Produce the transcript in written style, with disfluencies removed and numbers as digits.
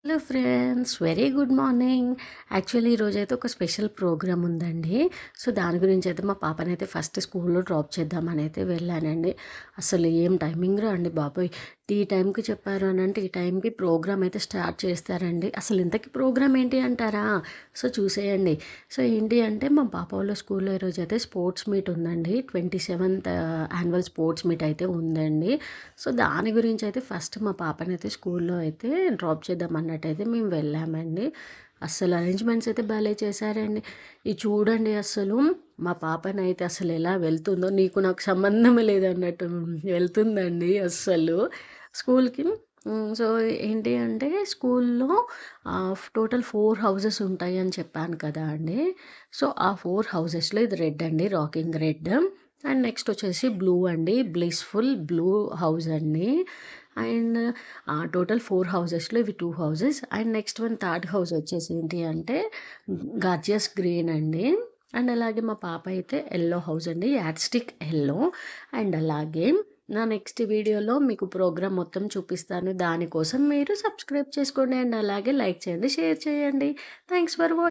Hello friends, very good morning. Actually ఈరోజైతే ఒక special programme ఉందండి. సో దాని గురించి అయితే మా పాపనైతే ఫస్ట్ స్కూల్లో డ్రాప్ చేద్దామని అయితే వెళ్ళానండి. అసలు ఏం టైమింగ్ రా అండి బాబోయ్! ఈ టైంకి చెప్పారు అని అంటే ఈ టైంకి ప్రోగ్రామ్ అయితే స్టార్ట్ చేస్తారండి. అసలు ఇంతకీ ప్రోగ్రామ్ ఏంటి అంటారా? సో చూసేయండి. సో ఏంటి అంటే మా పాప వాళ్ళ స్కూల్లో ఈరోజైతే స్పోర్ట్స్ మీట్ ఉందండి. 27th యాన్యువల్ స్పోర్ట్స్ మీట్ అయితే ఉందండి. సో దాని గురించి అయితే ఫస్ట్ మా పాపనైతే స్కూల్లో అయితే డ్రాప్ చేద్దాం అన్నట్టయితే మేము వెళ్ళామండి. అస్సలు అరేంజ్మెంట్స్ అయితే భలే చేశారండి. ఇది చూడండి అసలు మా పాపనైతే అసలు ఎలా వెళ్తుందో నీకు నాకు సంబంధం లేదన్నట్టు వెళ్తుందండి అస్సలు స్కూల్‌కి. సో ఏంటి అంటే స్కూల్‌లో టోటల్ 4 హౌసెస్ ఉంటాయి అని చెప్పాను కదా అండి. సో ఆ 4 హౌసెస్‌లో ఇది రెడ్ అండి, రాకింగ్ రెడ్. అండ్ నెక్స్ట్ వచ్చేసి బ్లూ అండి, బ్లిస్‌ఫుల్ బ్లూ హౌస్ అండి. అండ్ టోటల్ 4 హౌసెస్‌లో ఇవి 2 houses. And next one third house వచ్చేసి ఏంటి అంటే గార్జియస్ గ్రీన్ అండి. అండ్ అలాగే మా పాప అయితే యెల్లో హౌస్ అండి, యాడ్‌స్టిక్ యెల్లో. అండ్ అలాగే నా నెక్స్ట్ వీడియోలో మీకు ప్రోగ్రామ్ మొత్తం చూపిస్తాను. దానికోసం మీరు సబ్స్క్రైబ్ చేసుకోండి. అండ్ అలాగే లైక్ చేయండి, షేర్ చేయండి. Thanks for watching.